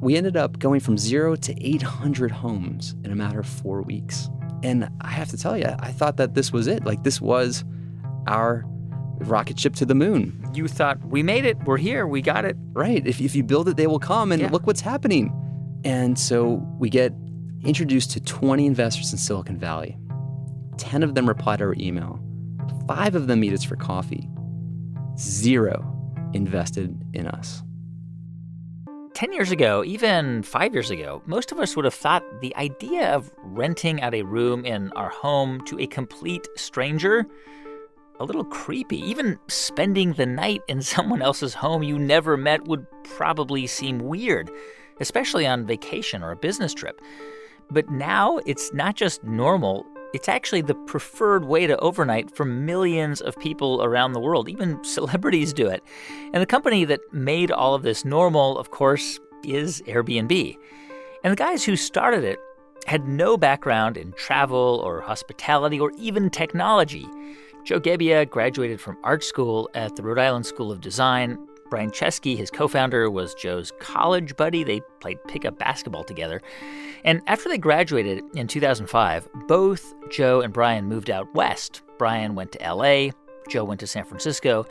We ended up going from 0 to 800 homes in a matter of 4 weeks. And I have to tell you, I thought that this was it. Like, this was our rocket ship to the moon. You thought, we made it. We're here. We got it. Right. If you build it, they will come. And look what's happening. And so we get introduced to 20 investors in Silicon Valley. 10 of them reply to our email. 5 of them meet us for coffee. 0 invested in us. 10 years ago, even 5 years ago, most of us would have thought the idea of renting out a room in our home to a complete stranger a little creepy. Even spending the night in someone else's home you never met would probably seem weird, especially on vacation or a business trip. But now it's not just normal. It's actually the preferred way to overnight for millions of people around the world. Even celebrities do it. And the company that made all of this normal, of course, is Airbnb. And the guys who started it had no background in travel or hospitality or even technology. Joe Gebbia graduated from art school at the Rhode Island School of Design. Brian Chesky, his co-founder, was Joe's college buddy. They played pickup basketball together. And after they graduated in 2005, both Joe and Brian moved out west. Brian went to L.A., Joe went to San Francisco.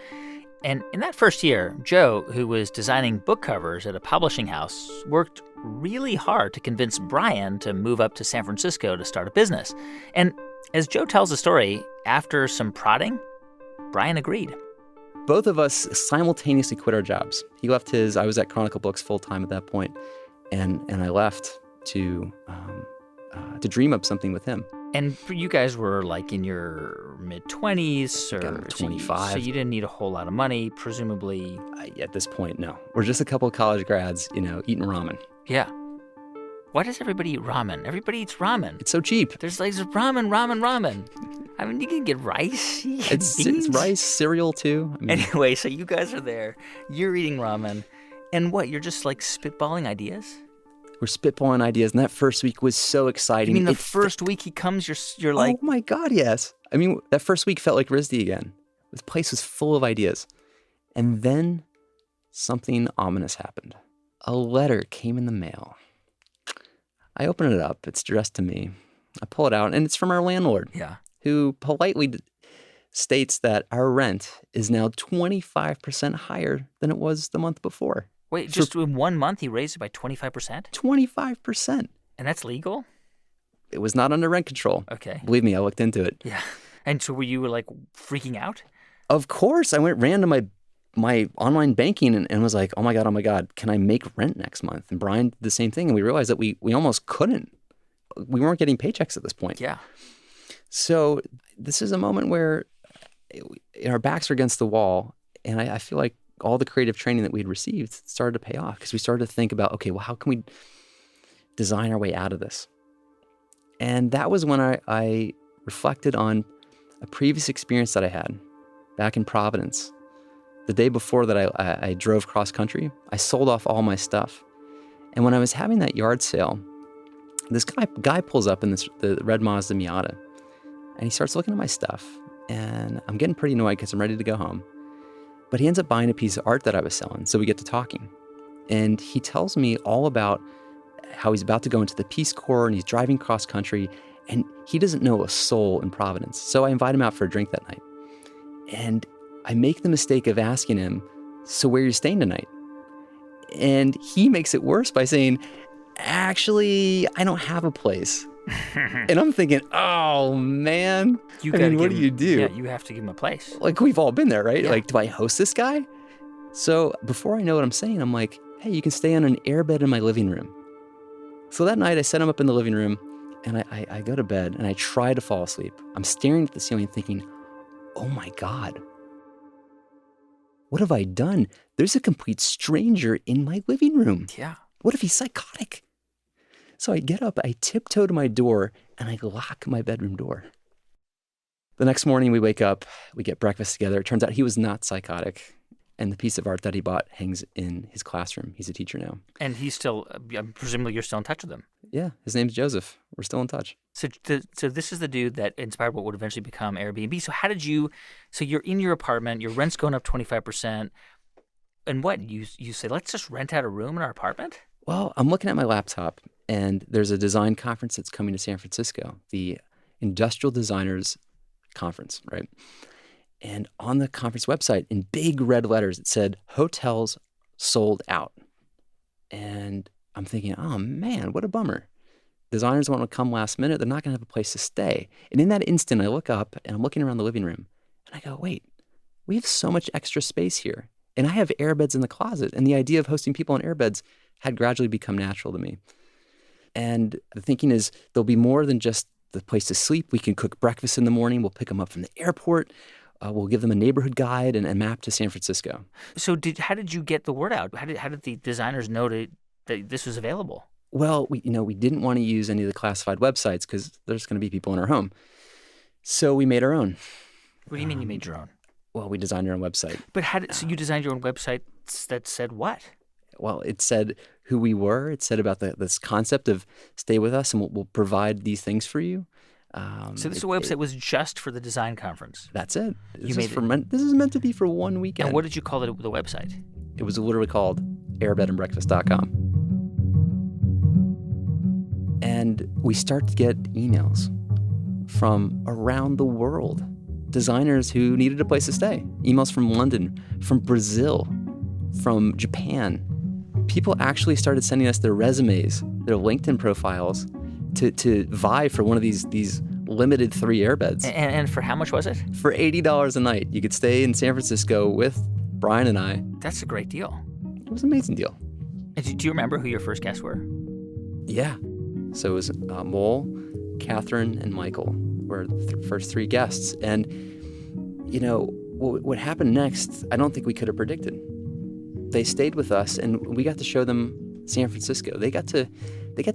And in that first year, Joe, who was designing book covers at a publishing house, worked really hard to convince Brian to move up to San Francisco to start a business. And as Joe tells the story, after some prodding, Brian agreed. Both of us simultaneously quit our jobs. He left his, I was at Chronicle Books full time at that point, and I left to dream up something with him. And you guys were like in your mid-20s or 25. So you didn't need a whole lot of money, presumably. At this point, no. We're just a couple of college grads, eating ramen. Yeah. Why does everybody eat ramen? Everybody eats ramen. It's so cheap. There's like ramen. I mean, you can get rice. It's rice, cereal too. Anyway, so you guys are there. You're eating ramen. And what, you're just like spitballing ideas? We're spitballing ideas, and that first week was so exciting. You mean the first week he comes, you're like... Oh my God, yes. I mean, that first week felt like RISD again. This place was full of ideas. And then something ominous happened. A letter came in the mail. I open it up. It's addressed to me. I pull it out, and it's from our landlord. Yeah. Who politely states that our rent is now 25% higher than it was the month before. Wait, just in 1 month he raised it by 25%? 25%. And that's legal? It was not under rent control. Okay. Believe me, I looked into it. Yeah. And so were you like freaking out? Of course. I ran to my online banking and was like, oh my God, can I make rent next month? And Brian did the same thing. And we realized that we almost couldn't. We weren't getting paychecks at this point. Yeah. So this is a moment where our backs are against the wall. And I feel like all the creative training that we'd received started to pay off because we started to think about, okay, well, how can we design our way out of this? And that was when I reflected on a previous experience that I had back in Providence. The day before that I drove cross country, I sold off all my stuff. And when I was having that yard sale, this guy pulls up in the red Mazda Miata, and he starts looking at my stuff. And I'm getting pretty annoyed because I'm ready to go home. But he ends up buying a piece of art that I was selling, so we get to talking. And he tells me all about how he's about to go into the Peace Corps and he's driving cross country, and he doesn't know a soul in Providence. So I invite him out for a drink that night. And I make the mistake of asking him, so where are you staying tonight? And he makes it worse by saying, actually, I don't have a place. And I'm thinking, oh, man. What do you do? Yeah, you have to give him a place. Like, we've all been there, right? Yeah. Like, do I host this guy? So before I know what I'm saying, I'm like, hey, you can stay on an airbed in my living room. So that night, I set him up in the living room, and I go to bed, and I try to fall asleep. I'm staring at the ceiling thinking, oh, my God. What have I done? There's a complete stranger in my living room. Yeah. What if he's psychotic? So I get up, I tiptoe to my door, and I lock my bedroom door. The next morning we wake up, we get breakfast together. It turns out he was not psychotic. And the piece of art that he bought hangs in his classroom. He's a teacher now. And he's still, presumably you're still in touch with him. Yeah, his name's Joseph. We're still in touch. So this is the dude that inspired what would eventually become Airbnb. So you're in your apartment, your rent's going up 25%. And what, you say, let's just rent out a room in our apartment? Well, I'm looking at my laptop, and there's a design conference that's coming to San Francisco, the Industrial Designers Conference, right? And on the conference website, in big red letters, it said, hotels sold out. And I'm thinking, oh man, what a bummer. Designers want to come last minute. They're not going to have a place to stay. And in that instant, I look up and I'm looking around the living room and I go, wait, we have so much extra space here. And I have airbeds in the closet. And the idea of hosting people on airbeds had gradually become natural to me. And the thinking is there'll be more than just the place to sleep. We can cook breakfast in the morning. We'll pick them up from the airport. We'll give them a neighborhood guide and a map to San Francisco. So how did you get the word out? How did the designers know that this was available? Well, we didn't want to use any of the classified websites because there's going to be people in our home. So we made our own. What do you mean you made your own? Well, we designed our own website. But so you designed your own website that said what? Well, it said who we were. It said about this concept of stay with us and we'll provide these things for you. So this website was just for the design conference. That's it. This This is meant to be for one weekend. And what did you call the website? It was literally called airbedandbreakfast.com. And we start to get emails from around the world, designers who needed a place to stay. Emails from London, from Brazil, from Japan. People actually started sending us their resumes, their LinkedIn profiles to vie for one of these limited 3 airbeds. And for how much was it? For $80 a night. You could stay in San Francisco with Brian and I. That's a great deal. It was an amazing deal. And do you remember who your first guests were? Yeah. So it was Mole, Catherine, and Michael were the first 3 guests. And, what happened next, I don't think we could have predicted. They stayed with us, and we got to show them San Francisco. They got to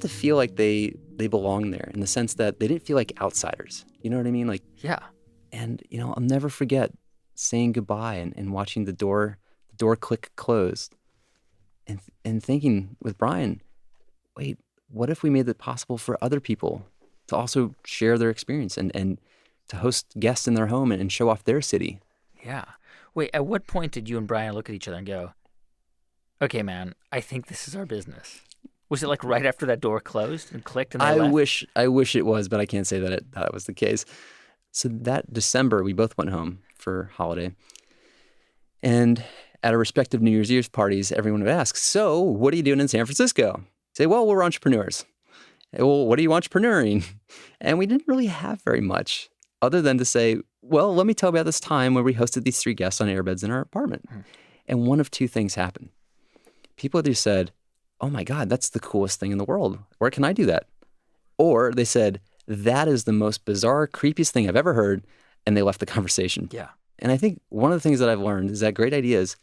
feel like they belonged there in the sense that they didn't feel like outsiders. You know what I mean? Like, yeah. And, I'll never forget saying goodbye and watching the door click closed and thinking with Brian, wait, what if we made it possible for other people to also share their experience and to host guests in their home and show off their city? Yeah. Wait, at what point did you and Brian look at each other and go, okay, man, I think this is our business? Was it like right after that door closed and clicked and they left? I wish it was, but I can't say that was the case. So that December, we both went home for holiday. And at our respective New Year's Eve parties, everyone would ask, so what are you doing in San Francisco? Say, well, we're entrepreneurs. Well, what are you entrepreneuring? And we didn't really have very much other than to say, well, let me tell you about this time where we hosted these 3 guests on airbeds in our apartment. And one of 2 things happened. People either said, oh my God, that's the coolest thing in the world. Where can I do that? Or they said, that is the most bizarre, creepiest thing I've ever heard. And they left the conversation. Yeah. And I think one of the things that I've learned is that great ideas,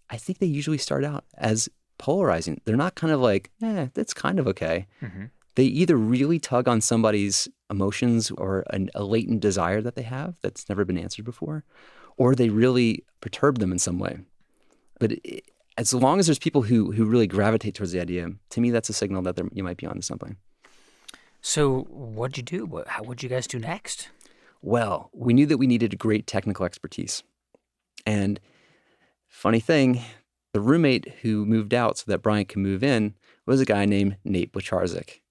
I think they usually start out as polarizing. They're not kind of like, that's kind of okay. Mm-hmm. They either really tug on somebody's emotions or a latent desire that they have that's never been answered before, or they really perturb them in some way. But as long as there's people who really gravitate towards the idea, to me, that's a signal that you might be onto something. So what'd you do? What'd you guys do next? Well, we knew that we needed a great technical expertise. And funny thing, the roommate who moved out so that Brian could move in was a guy named Nate Blacharczyk.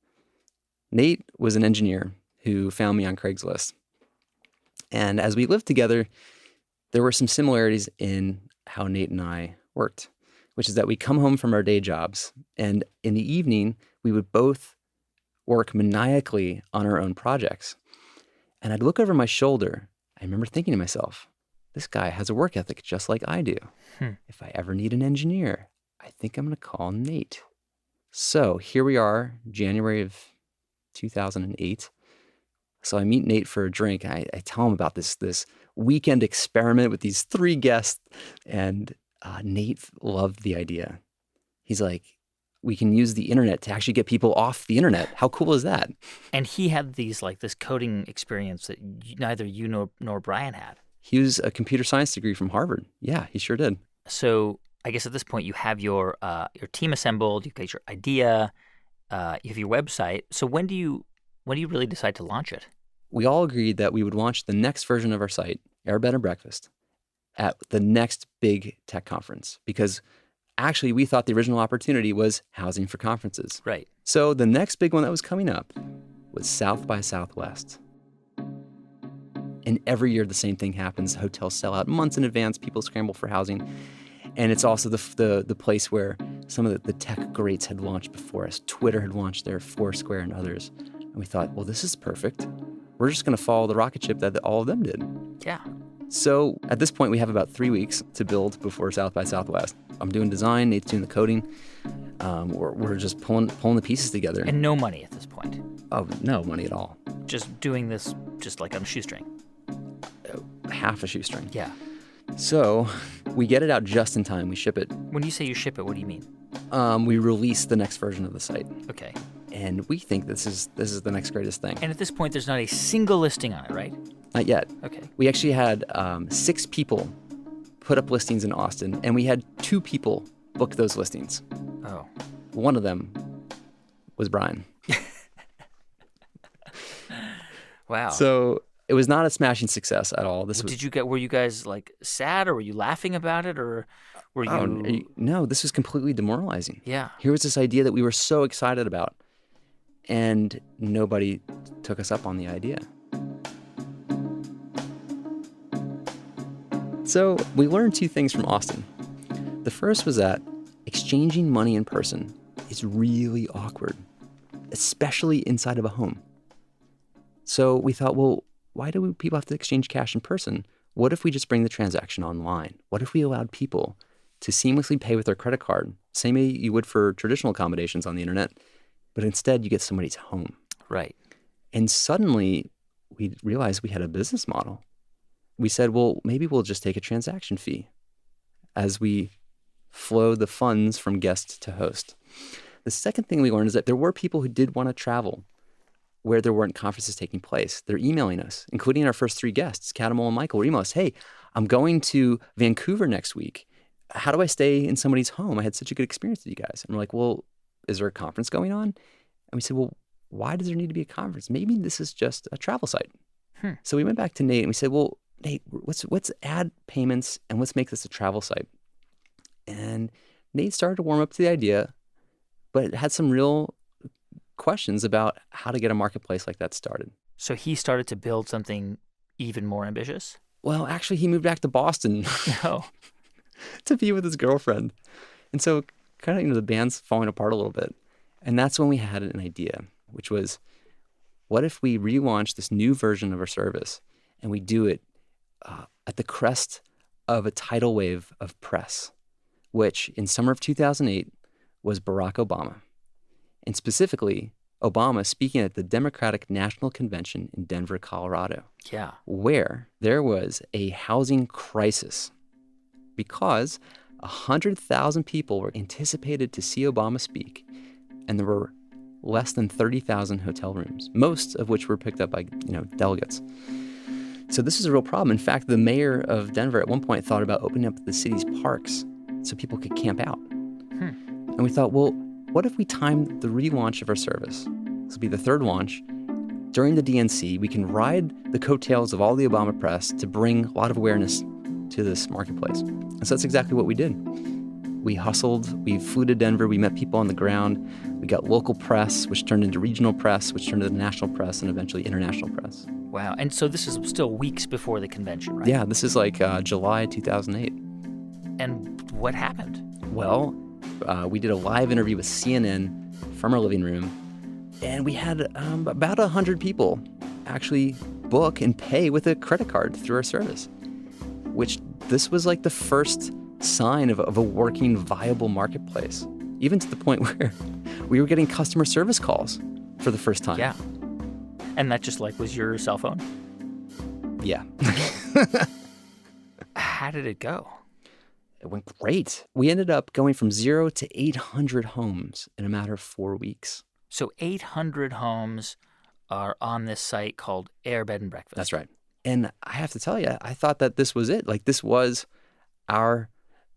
Nate was an engineer who found me on Craigslist. And as we lived together, there were some similarities in how Nate and I worked, which is that we come home from our day jobs, and in the evening, we would both work maniacally on our own projects. And I'd look over my shoulder. I remember thinking to myself, this guy has a work ethic just like I do. If I ever need an engineer, I think I'm going to call Nate. So here we are, January of 2008. So I meet Nate for a drink. I tell him about this weekend experiment with these 3 guests. And Nate loved the idea. He's like, we can use the internet to actually get people off the internet. How cool is that? And he had this coding experience that neither you nor Brian had. He was a computer science degree from Harvard. Yeah, he sure did. So I guess at this point you have your team assembled, you've got your idea, you have your website. So when do you really decide to launch it? We all agreed that we would launch the next version of our site, Airbed and Breakfast, at the next big tech conference, because Actually, we thought the original opportunity was housing for conferences. Right. So the next big one that was coming up was South by Southwest. And every year the same thing happens. Hotels sell out months in advance. People scramble for housing. And it's also the place where some of the tech greats had launched before us. Twitter had launched their Foursquare and others. And we thought, well, this is perfect. We're just going to follow the rocket ship that all of them did. Yeah. So at this point, we have about 3 weeks to build before South by Southwest. I'm doing design, Nate's doing the coding. We're just pulling the pieces together. And no money at this point. Oh, no money at all. Just doing this just like on a shoestring. Half a shoestring. Yeah. So we get it out just in time. We ship it. When you say you ship it, what do you mean? We release the next version of the site. Okay. And we think this is the next greatest thing. And at this point, there's not a single listing on it, right? Not yet. Okay. We actually had 6 people put up listings in Austin, and we had 2 people book those listings. Oh. One of them was Brian. Wow. So it was not a smashing success at all. Were you guys like sad, or were you laughing about it, or were you? No, this was completely demoralizing. Yeah. Here was this idea that we were so excited about, and nobody took us up on the idea. So we learned 2 things from Austin. The first was that exchanging money in person is really awkward, especially inside of a home. So we thought, well, why do people have to exchange cash in person? What if we just bring the transaction online? What if we allowed people to seamlessly pay with their credit card, same way you would for traditional accommodations on the internet, but instead you get somebody's home? Right. And suddenly we realized we had a business model. We said, well, maybe we'll just take a transaction fee as we flow the funds from guest to host. The second thing we learned is that there were people who did want to travel where there weren't conferences taking place. They're emailing us, including our first 3 guests, Catamol and Michael, were emailing us, hey, I'm going to Vancouver next week. How do I stay in somebody's home? I had such a good experience with you guys. And we're like, well, is there a conference going on? And we said, well, why does there need to be a conference? Maybe this is just a travel site. So we went back to Nate and we said, well, Nate, let's add payments and let's make this a travel site. And Nate started to warm up to the idea, but it had some real questions about how to get a marketplace like that started. So he started to build something even more ambitious? Well, actually, he moved back to Boston to be with his girlfriend. And so kind of, the band's falling apart a little bit. And that's when we had an idea, which was, what if we relaunch this new version of our service and we do it at the crest of a tidal wave of press, which in summer of 2008 was Barack Obama. And specifically, Obama speaking at the Democratic National Convention in Denver, Colorado. Yeah. Where there was a housing crisis because 100,000 people were anticipated to see Obama speak, and there were less than 30,000 hotel rooms, most of which were picked up by delegates. So this is a real problem. In fact, the mayor of Denver at one point thought about opening up the city's parks so people could camp out. And we thought, well, what if we timed the relaunch of our service? This will be the 3rd launch. During the DNC, we can ride the coattails of all the Obama press to bring a lot of awareness to this marketplace. And so that's exactly what we did. We hustled, we flew to Denver, we met people on the ground, we got local press, which turned into regional press, which turned into national press, and eventually international press. Wow. And so this is still weeks before the convention, right? Yeah, this is like July 2008. And what happened? Well, we did a live interview with CNN from our living room, and we had about 100 people actually book and pay with a credit card through our service, which this was like the first sign of a working, viable marketplace, even to the point where we were getting customer service calls for the first time. Yeah. And that just was your cell phone? Yeah. How did it go? It went great. We ended up going from 0 to 800 homes in a matter of 4 weeks. So 800 homes are on this site called Airbed&Breakfast. That's right. And I have to tell you, I thought that this was it. This was our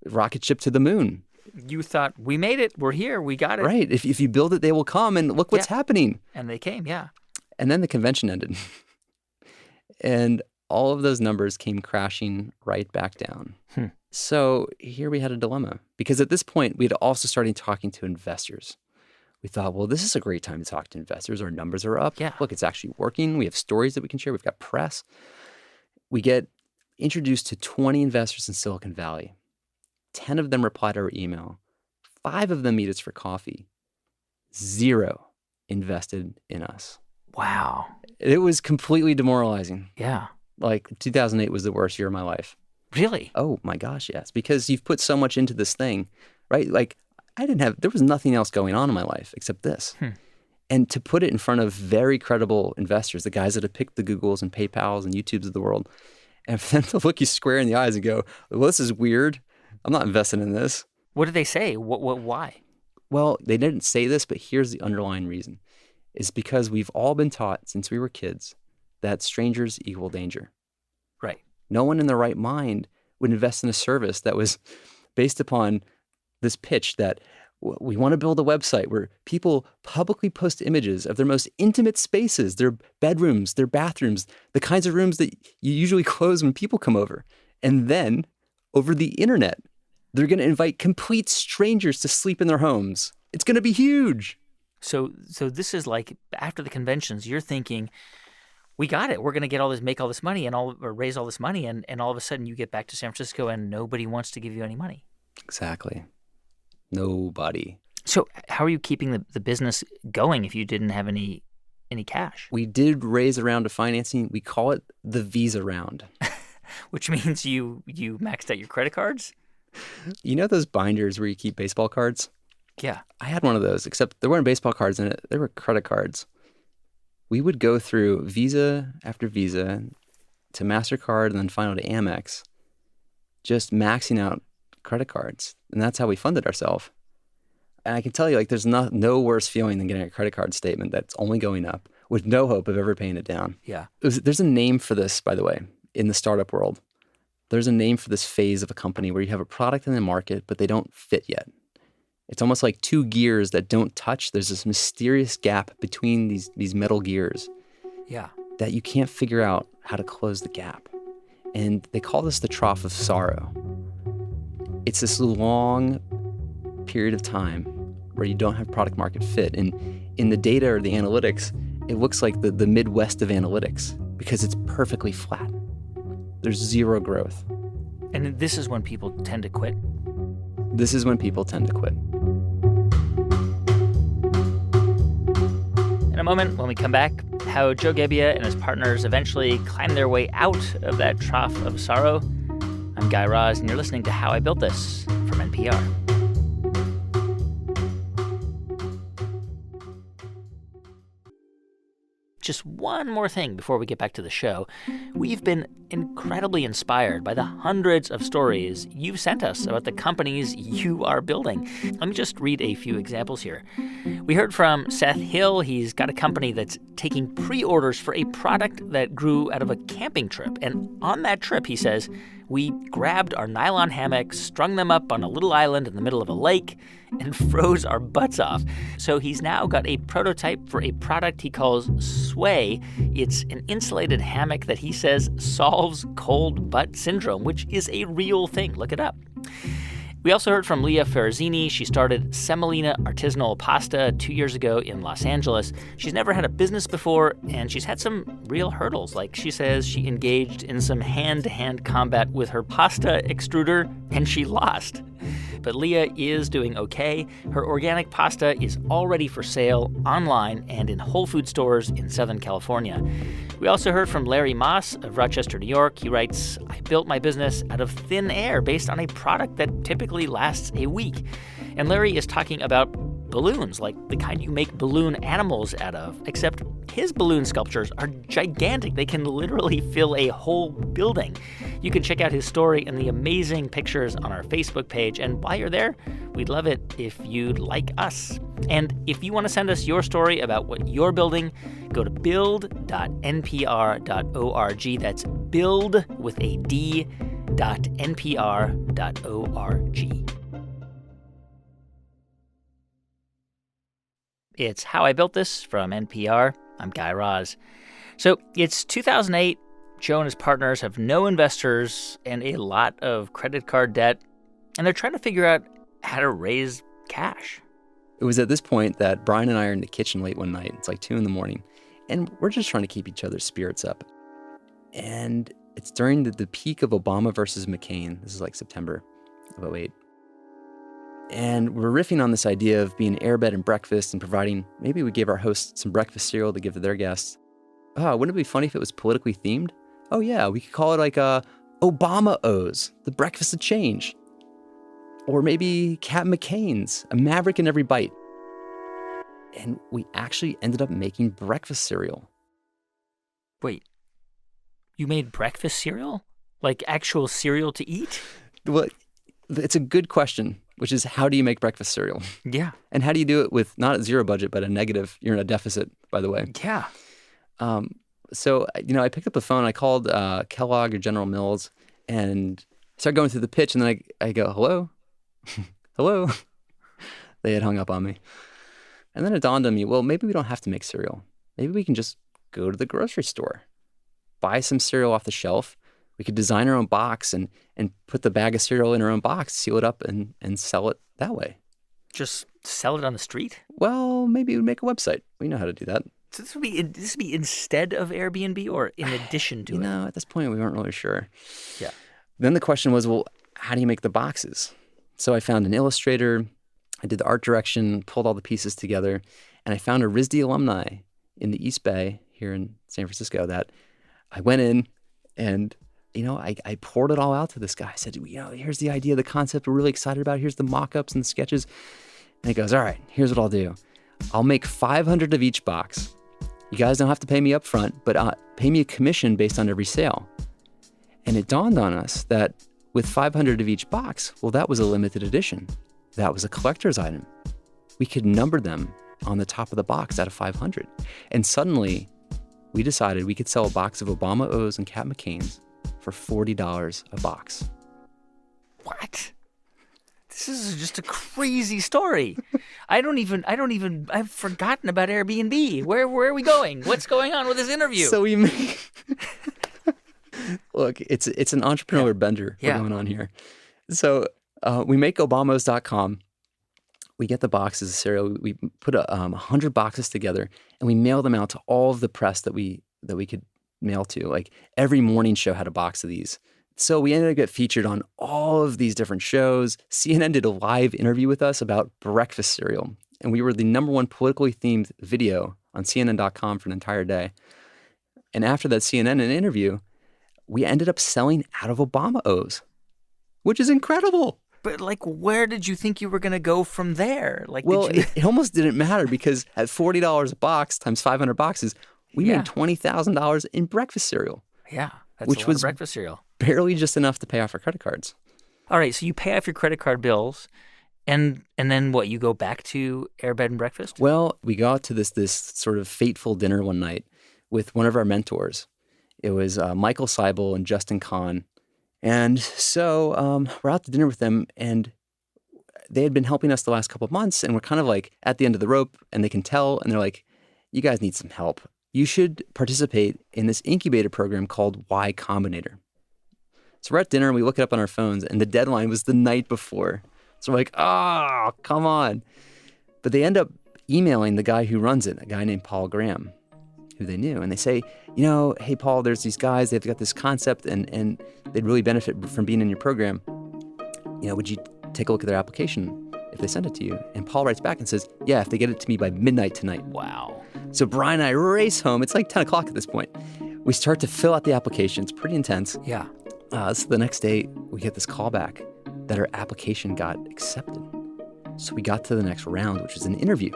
rocket ship to the moon. You thought, we made it. We're here. We got it. Right. If you build it, they will come. And look what's happening. And they came, yeah. And then the convention ended. And all of those numbers came crashing right back down. So here we had a dilemma because at this point we had also started talking to investors. We thought, well, this is a great time to talk to investors. Our numbers are up. Yeah. Look, it's actually working. We have stories that we can share. We've got press. We get introduced to 20 investors in Silicon Valley. 10 of them reply to our email. 5 of them meet us for coffee. 0 invested in us. Wow. It was completely demoralizing. Yeah. Like 2008 was the worst year of my life. Really? Oh my gosh, yes. Because you've put so much into this thing, right? Like there was nothing else going on in my life except this. And to put it in front of very credible investors, the guys that have picked the Googles and PayPals and YouTubes of the world, and for them to look you square in the eyes and go, well, this is weird. I'm not invested in this. What did they say? Why? Well, they didn't say this, but here's the underlying reason. It's because we've all been taught since we were kids that strangers equal danger. Right. No one in their right mind would invest in a service that was based upon this pitch that we want to build a website where people publicly post images of their most intimate spaces, their bedrooms, their bathrooms, the kinds of rooms that you usually close when people come over. And then over the internet, they're going to invite complete strangers to sleep in their homes. It's going to be huge. So this is like after the conventions, you're thinking, we got it. We're going to make all this money or raise all this money. And all of a sudden you get back to San Francisco and nobody wants to give you any money. Exactly. Nobody. So how are you keeping the business going if you didn't have any cash? We did raise a round of financing. We call it the Visa round. Which means you maxed out your credit cards? You know those binders where you keep baseball cards? Yeah. I had one of those, except there weren't baseball cards in it. There were credit cards. We would go through Visa after Visa to MasterCard and then finally to Amex, just maxing out credit cards. And that's how we funded ourselves. And I can tell you, like, there's no worse feeling than getting a credit card statement that's only going up with no hope of ever paying it down. Yeah. There's a name for this, by the way, in the startup world. There's a name for this phase of a company where you have a product in the market, but they don't fit yet. It's almost like 2 gears that don't touch. There's this mysterious gap between these metal gears. Yeah. That you can't figure out how to close the gap. And they call this the trough of sorrow. It's this long period of time where you don't have product market fit. And in the data or the analytics, it looks like the Midwest of analytics because it's perfectly flat. There's 0 growth. And this is when people tend to quit? This is when people tend to quit. In a moment, when we come back, how Joe Gebbia and his partners eventually climb their way out of that trough of sorrow. I'm Guy Raz, and you're listening to How I Built This from NPR. Just one more thing before we get back to the show. We've been incredibly inspired by the hundreds of stories you've sent us about the companies you are building. Let me just read a few examples here. We heard from Seth Hill. He's got a company that's taking pre-orders for a product that grew out of a camping trip. And on that trip, he says, we grabbed our nylon hammocks, strung them up on a little island in the middle of a lake, and froze our butts off. So he's now got a prototype for a product he calls Sway. It's an insulated hammock that he says solves cold butt syndrome, which is a real thing. Look it up. We also heard from Leah Ferrazzini. She started Semolina Artisanal Pasta 2 years ago in Los Angeles. She's never had a business before, and she's had some real hurdles. Like she says she engaged in some hand-to-hand combat with her pasta extruder, and she lost. But Leah is doing okay. Her organic pasta is already for sale online and in Whole Food stores in Southern California. We also heard from Larry Moss of Rochester, New York. He writes, I built my business out of thin air based on a product that typically lasts a week. And Larry is talking about balloons, like the kind you make balloon animals out of, except his balloon sculptures are gigantic. They can literally fill a whole building. You can check out his story and the amazing pictures on our Facebook page. And while you're there, we'd love it if you'd like us. And if you want to send us your story about what you're building, go to build.npr.org. That's build with a d.npr.org. It's How I Built This from NPR. I'm Guy Raz. So it's 2008. Joe and his partners have no investors and a lot of credit card debt, and they're trying to figure out how to raise cash. It was at this point that Brian and I are in the kitchen late one night. It's like 2 a.m, and we're just trying to keep each other's spirits up. And it's during the peak of Obama versus McCain. This is like September of 2008. And we're riffing on this idea of being airbed and breakfast and providing, maybe we gave our hosts some breakfast cereal to give to their guests. Oh, wouldn't it be funny if it was politically themed? Oh yeah, we could call it like Obama O's, the breakfast of change. Or maybe Captain McCain's, a maverick in every bite. And we actually ended up making breakfast cereal. Wait, you made breakfast cereal? Like actual cereal to eat? Well, it's a good question, which is how do you make breakfast cereal? Yeah. And how do you do it with not a zero budget, but a negative? You're in a deficit, by the way. Yeah. So, I picked up the phone, I called Kellogg or General Mills and started going through the pitch. And then I go, hello? Hello? They had hung up on me. And then it dawned on me, well, maybe we don't have to make cereal. Maybe we can just go to the grocery store, buy some cereal off the shelf. We could design our own box and put the bag of cereal in our own box, seal it up, and sell it that way. Just sell it on the street? Well, maybe we'd make a website. We know how to do that. So this would be instead of Airbnb or in addition to it? At this point, we weren't really sure. Yeah. Then the question was, well, how do you make the boxes? So I found an illustrator. I did the art direction, pulled all the pieces together, and I found a RISD alumni in the East Bay here in San Francisco that I went in and, I poured it all out to this guy. I said, here's the idea, the concept we're really excited about. Here's the mock-ups and the sketches. And he goes, all right, here's what I'll do. I'll make 500 of each box. You guys don't have to pay me up front, but pay me a commission based on every sale. And it dawned on us that with 500 of each box, well, that was a limited edition. That was a collector's item. We could number them on the top of the box out of 500. And suddenly, we decided we could sell a box of Obama O's and Cat McCain's for $40 a box. What? This is just a crazy story. I've forgotten about Airbnb. Where are we going? What's going on with this interview? So we make... Look, it's an entrepreneurial bender going on here. So we make obamos.com. We get the boxes of cereal. We put 100 boxes together, and we mail them out to all of the press that we could mail to. Like every morning show had a box of these. So we ended up getting featured on all of these different shows. CNN did a live interview with us about breakfast cereal, and we were the #1 politically themed video on CNN.com for an entire day. And after that CNN interview, we ended up selling out of Obama O's, which is incredible. But where did you think you were going to go from there? It almost didn't matter because at $40 a box times 500 boxes, we made $20,000 in breakfast cereal. Yeah, that's which a lot was of breakfast cereal. Barely just enough to pay off our credit cards. All right, so you pay off your credit card bills, and then what? You go back to Airbed and Breakfast? Well, we go out to this sort of fateful dinner one night with one of our mentors. It was Michael Seibel and Justin Kahn. And so we're out to dinner with them, and they had been helping us the last couple of months, and we're kind of like at the end of the rope, and they can tell, and they're like, you guys need some help. You should participate in this incubator program called Y Combinator. So we're at dinner, and we look it up on our phones, and the deadline was the night before. So we're like, oh, come on. But they end up emailing the guy who runs it, a guy named Paul Graham, who they knew. And they say, hey, Paul, there's these guys, they've got this concept, and they'd really benefit from being in your program. Would you take a look at their application if they send it to you? And Paul writes back and says, yeah, if they get it to me by midnight tonight. Wow. So Brian and I race home. It's like 10 o'clock at this point. We start to fill out the application. It's pretty intense. Yeah. So the next day, we get this call back that our application got accepted. So we got to the next round, which was an interview.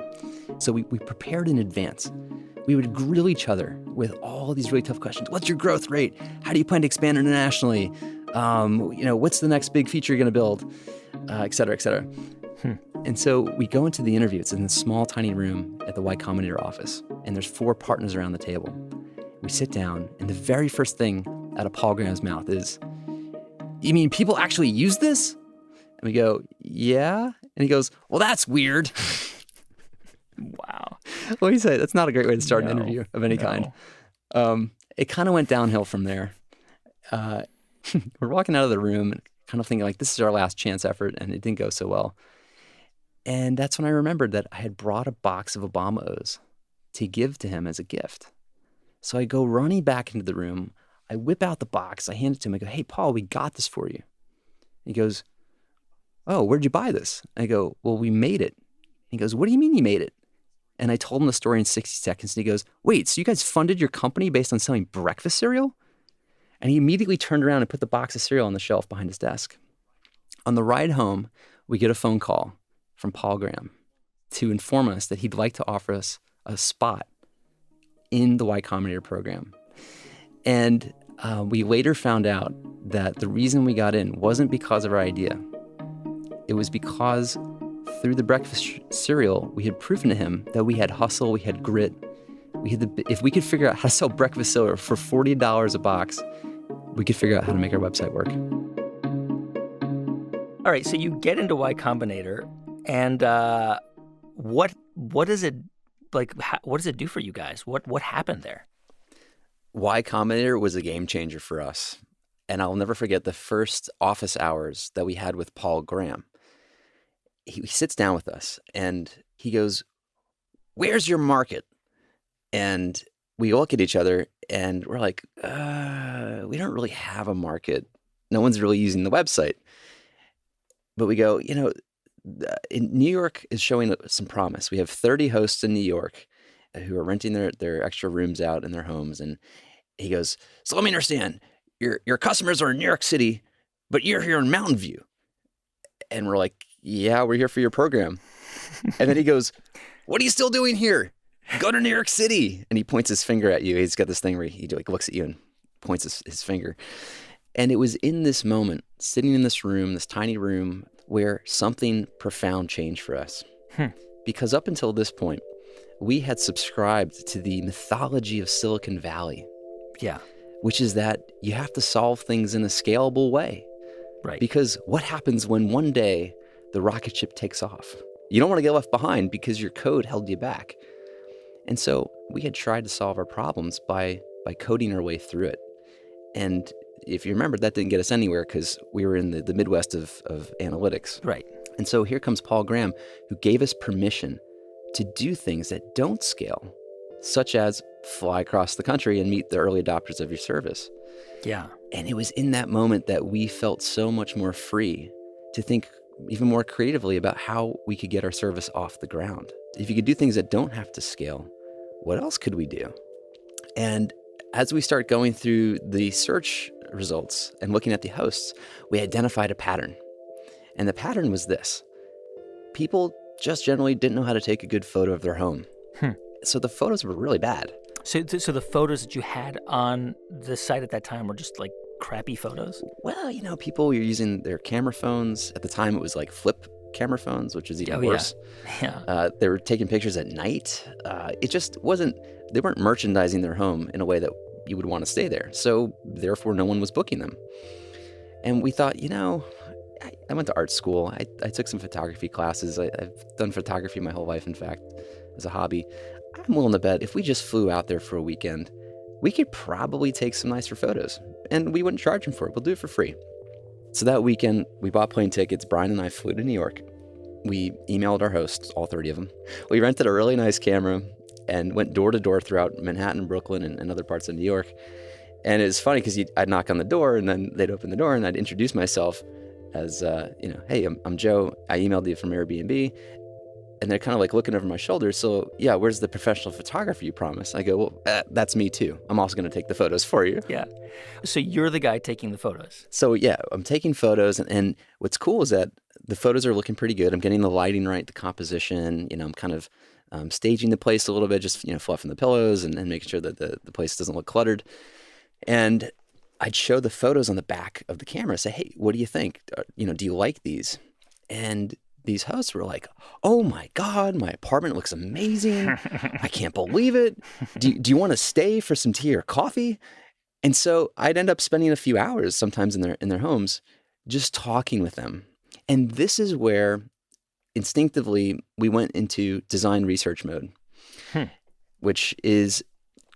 So we prepared in advance. We would grill each other with all these really tough questions. What's your growth rate? How do you plan to expand internationally? What's the next big feature you're going to build? Et cetera, et cetera. And so we go into the interview. It's in this small, tiny room at the Y Combinator office. And there's 4 partners around the table. We sit down, and the very first thing out of Paul Graham's mouth is, you mean people actually use this? And we go, yeah. And he goes, well, that's weird. Wow. Well, he said, that's not a great way to start an interview of any kind. And it kind of went downhill from there. Uh, we're walking out of the room and kind of thinking like, this is our last chance effort, and it didn't go so well. And that's when I remembered that I had brought a box of Obama O's to give to him as a gift. So I go running back into the room. I whip out the box. I hand it to him. I go, hey, Paul, we got this for you. He goes, oh, where'd you buy this? I go, well, we made it. He goes, what do you mean you made it? And I told him the story in 60 seconds. And he goes, wait, so you guys funded your company based on selling breakfast cereal? And he immediately turned around and put the box of cereal on the shelf behind his desk. On the ride home, we get a phone call from Paul Graham to inform us that he'd like to offer us a spot in the Y Combinator program. And we later found out that the reason we got in wasn't because of our idea. It was because through the breakfast cereal, we had proven to him that we had hustle, we had grit. If we could figure out how to sell breakfast cereal for $40 a box, we could figure out how to make our website work. All right, so you get into Y Combinator, and what does it like? What does it do for you guys? What happened there? Y Combinator was a game changer for us. And I'll never forget the first office hours that we had with Paul Graham. He sits down with us and he goes, where's your market? And we look at each other and we're like, we don't really have a market. No one's really using the website. But we go, in New York is showing some promise. We have 30 hosts in New York who are renting their extra rooms out in their homes. And he goes, so let me understand. Your customers are in New York City, but you're here in Mountain View. And we're like, yeah, we're here for your program. And then he goes, what are you still doing here? Go to New York City. And he points his finger at you. He's got this thing where he like looks at you and points his finger. And it was in this moment, sitting in this room, this tiny room, where something profound changed for us. Because up until this point, we had subscribed to the mythology of Silicon Valley. Yeah. Which is that you have to solve things in a scalable way. Right. Because what happens when one day the rocket ship takes off? You don't want to get left behind because your code held you back. And so we had tried to solve our problems by coding our way through it. And if you remember, that didn't get us anywhere because we were in the Midwest of analytics. Right. And so here comes Paul Graham, who gave us permission to do things that don't scale, such as fly across the country and meet the early adopters of your service. Yeah. And it was in that moment that we felt so much more free to think even more creatively about how we could get our service off the ground. If you could do things that don't have to scale, what else could we do? And as we start going through the search results and looking at the hosts, we identified a pattern. And the pattern was this. People just generally didn't know how to take a good photo of their home. So the photos were really bad. So the photos that you had on the site at that time were just like crappy photos? Well, people were using their camera phones. At the time, it was like flip camera phones, which is even worse. Yeah. They were taking pictures at night. It just wasn't, they weren't merchandising their home in a way that you would want to stay there. So therefore, no one was booking them. And we thought, I went to art school. I took some photography classes. I've done photography my whole life, in fact, as a hobby. I'm willing to bet if we just flew out there for a weekend, we could probably take some nicer photos. And we wouldn't charge them for it. We'll do it for free. So that weekend, we bought plane tickets. Brian and I flew to New York. We emailed our hosts, all 30 of them. We rented a really nice camera and went door to door throughout Manhattan, Brooklyn, and other parts of New York. And it was funny because I'd knock on the door and then they'd open the door and I'd introduce myself as, hey, I'm Joe. I emailed you from Airbnb. And they're kind of like looking over my shoulder. So yeah, where's the professional photographer you promised? I go, well, that's me too. I'm also going to take the photos for you. Yeah. So you're the guy taking the photos. So yeah, I'm taking photos. And what's cool is that the photos are looking pretty good. I'm getting the lighting right, the composition. I'm kind of staging the place a little bit, just, fluffing the pillows and making sure that the place doesn't look cluttered. And I'd show the photos on the back of the camera, say, hey, what do you think? Do you like these? And these hosts were like, oh my God, my apartment looks amazing. I can't believe it. Do you want to stay for some tea or coffee? And so I'd end up spending a few hours sometimes in their homes just talking with them. And this is where instinctively we went into design research mode, which is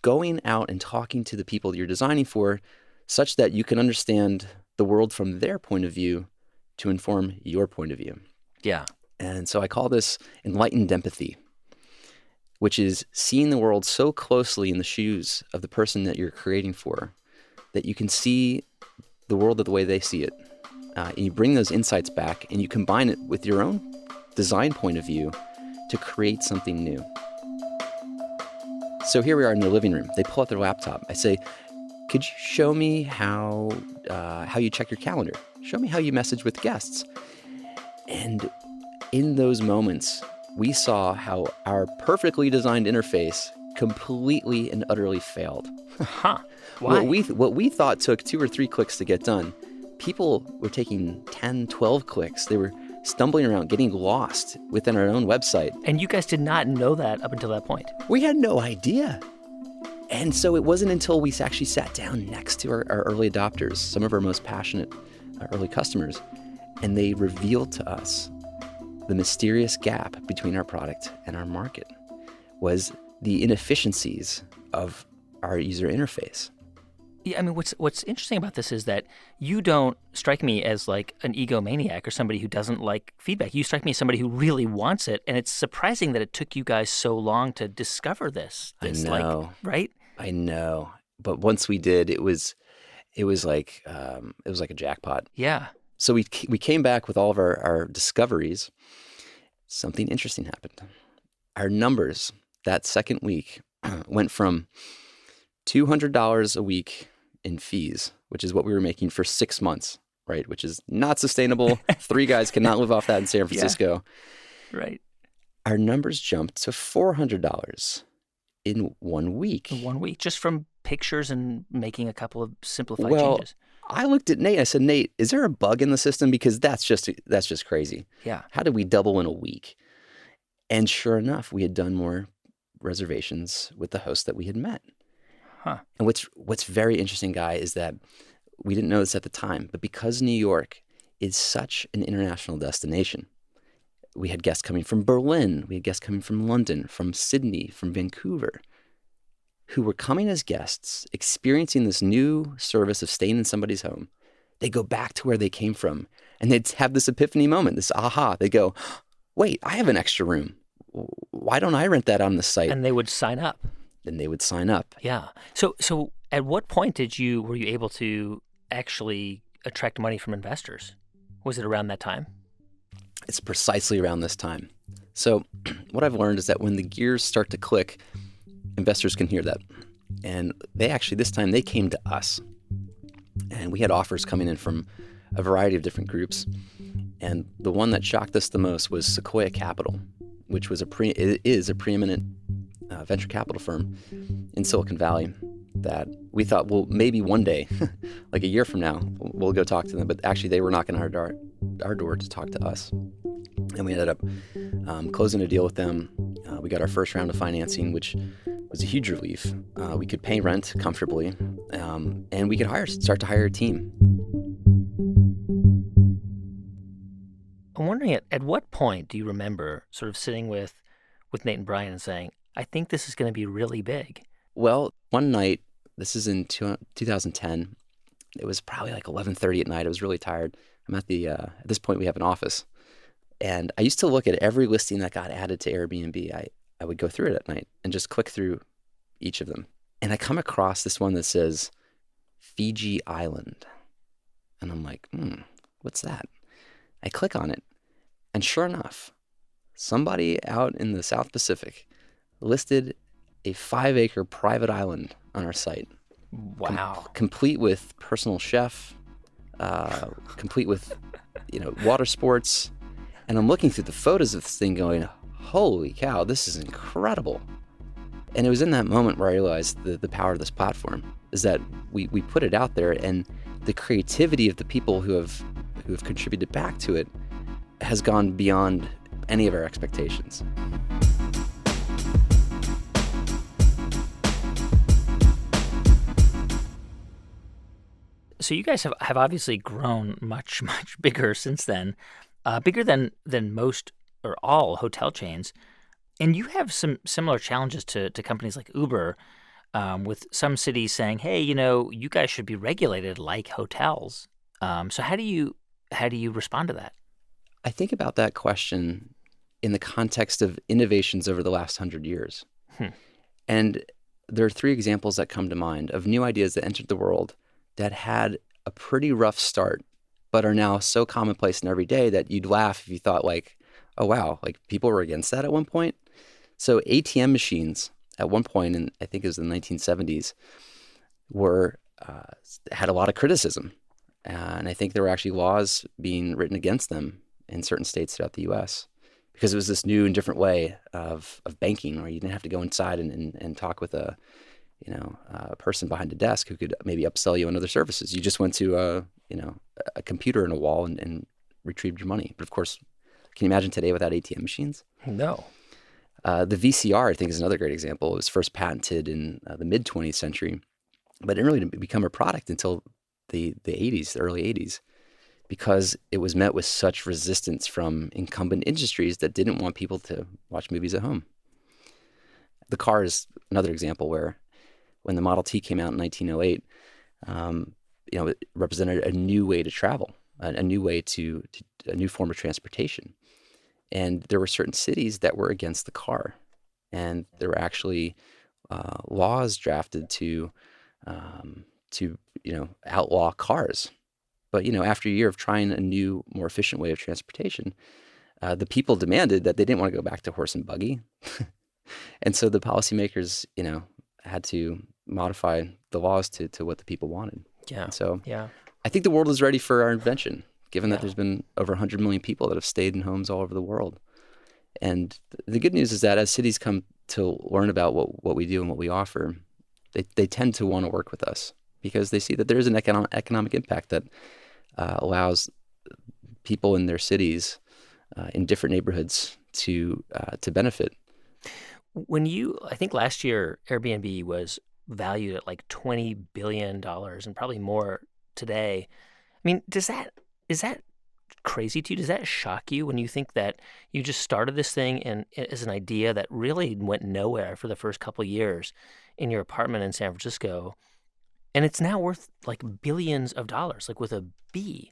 going out and talking to the people that you're designing for such that you can understand the world from their point of view to inform your point of view. Yeah. And so I call this enlightened empathy, which is seeing the world so closely in the shoes of the person that you're creating for that you can see the world the way they see it. And you bring those insights back and you combine it with your own design point of view to create something new. So here we are in their living room. They pull out their laptop. I say, could you show me how you check your calendar? Show me how you message with guests. And in those moments, we saw how our perfectly designed interface completely and utterly failed. Huh. Why? What we thought took 2 or 3 clicks to get done, people were taking 10, 12 clicks. They were stumbling around, getting lost within our own website. And you guys did not know that up until that point? We had no idea. And so it wasn't until we actually sat down next to our early adopters, some of our most passionate early customers, and they revealed to us the mysterious gap between our product and our market was the inefficiencies of our user interface. Yeah, I mean, what's interesting about this is that you don't strike me as like an egomaniac or somebody who doesn't like feedback. You strike me as somebody who really wants it, and it's surprising that it took you guys so long to discover this. I know, right? I know, but once we did, it was like a jackpot. Yeah. So we came back with all of our discoveries. Something interesting happened. Our numbers that second week went from $200 a week in fees, which is what we were making for 6 months, right? Which is not sustainable. 3 guys cannot live off that in San Francisco. Yeah. Right. Our numbers jumped to $400 in 1 week. In 1 week, just from pictures and making a couple of simplified Well, changes. I looked at Nate. I said, Nate, is there a bug in the system? Because that's just crazy. Yeah. How did we double in a week? And sure enough, we had done more reservations with the host that we had met. Huh. And what's very interesting, Guy, is that we didn't know this at the time, but because New York is such an international destination, we had guests coming from Berlin, we had guests coming from London, from Sydney, from Vancouver, who were coming as guests, experiencing this new service of staying in somebody's home. They go back to where they came from, and they'd have this epiphany moment, this aha. They go, wait, I have an extra room. Why don't I rent that on the site? And they would sign up. Then they would sign up. Yeah. So at what point were you able to actually attract money from investors? Was it around that time? It's precisely around this time. So what I've learned is that when the gears start to click, investors can hear that. And they actually, this time, they came to us. And we had offers coming in from a variety of different groups. And the one that shocked us the most was Sequoia Capital, which was is a preeminent venture capital firm in Silicon Valley that we thought, well, maybe one day, like a year from now, we'll go talk to them. But actually, they were knocking on our door to talk to us. And we ended up closing a deal with them. We got our first round of financing, which was a huge relief. We could pay rent comfortably, and we could start to hire a team. I'm wondering, at what point do you remember sort of sitting with Nate and Brian and saying, I think this is going to be really big? Well, one night, this is in 2010, it was probably like 11:30 at night. I was really tired. I'm at this point, we have an office. And I used to look at every listing that got added to Airbnb. I would go through it at night and just click through each of them. And I come across this one that says Fiji Island. And I'm like, what's that? I click on it. And sure enough, somebody out in the South Pacific listed a 5-acre private island on our site. Wow. Complete with personal chef, complete with, water sports. And I'm looking through the photos of this thing going, holy cow, this is incredible. And it was in that moment where I realized the power of this platform is that we put it out there, and the creativity of the people who have contributed back to it has gone beyond any of our expectations. So you guys have obviously grown much, much bigger since then, bigger than most or all hotel chains. And you have some similar challenges to companies like Uber with some cities saying, hey, you guys should be regulated like hotels. So how do you respond to that? I think about that question in the context of innovations over the last 100 years. Hmm. And there are three examples that come to mind of new ideas that entered the world that had a pretty rough start, but are now so commonplace and everyday that you'd laugh if you thought like, oh, wow, like people were against that at one point. So ATM machines at one point, and I think it was in the 1970s, were had a lot of criticism. And I think there were actually laws being written against them in certain states throughout the U.S. because it was this new and different way of banking where you didn't have to go inside and talk with a person behind a desk who could maybe upsell you on other services. You just went to a computer in a wall and retrieved your money. But of course, can you imagine today without ATM machines? No. The VCR, I think, is another great example. It was first patented in the mid-20th century, but it didn't really become a product until the 80s, the early 80s, because it was met with such resistance from incumbent industries that didn't want people to watch movies at home. The car is another example where when the Model T came out in 1908, it represented a new way to travel, a new way to a new form of transportation. And there were certain cities that were against the car. And there were actually laws drafted to outlaw cars. But, after a year of trying a new, more efficient way of transportation, the people demanded that they didn't want to go back to horse and buggy. And so the policymakers, had to modify the laws to what the people wanted. Yeah. And so yeah. I think the world is ready for our invention, given Yeah. that there's been over 100 million people that have stayed in homes all over the world. And the good news is that as cities come to learn about what we do and what we offer, they tend to want to work with us because they see that there is an economic impact that allows people in their cities in different neighborhoods to benefit. I think last year Airbnb was valued at like $20 billion and probably more today. I mean, is that crazy to you? Does that shock you when you think that you just started this thing and as an idea that really went nowhere for the first couple of years in your apartment in San Francisco, and it's now worth like billions of dollars, like with a B?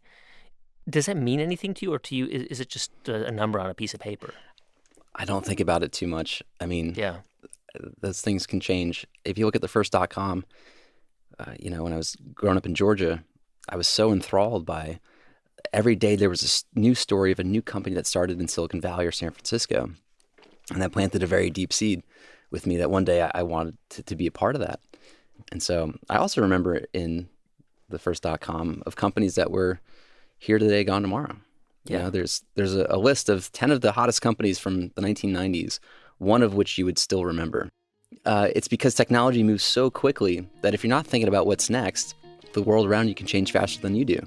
Does that mean anything to you, or to you is it just a number on a piece of paper? I don't think about it too much. I mean, Yeah. those things can change. If you look at the first .com, when I was growing up in Georgia, I was so enthralled by every day there was a new story of a new company that started in Silicon Valley or San Francisco. And that planted a very deep seed with me that one day I wanted to be a part of that. And so I also remember in the first .com of companies that were here today, gone tomorrow. Yeah. There's a list of 10 of the hottest companies from the 1990s, one of which you would still remember. It's because technology moves so quickly that if you're not thinking about what's next, the world around you can change faster than you do.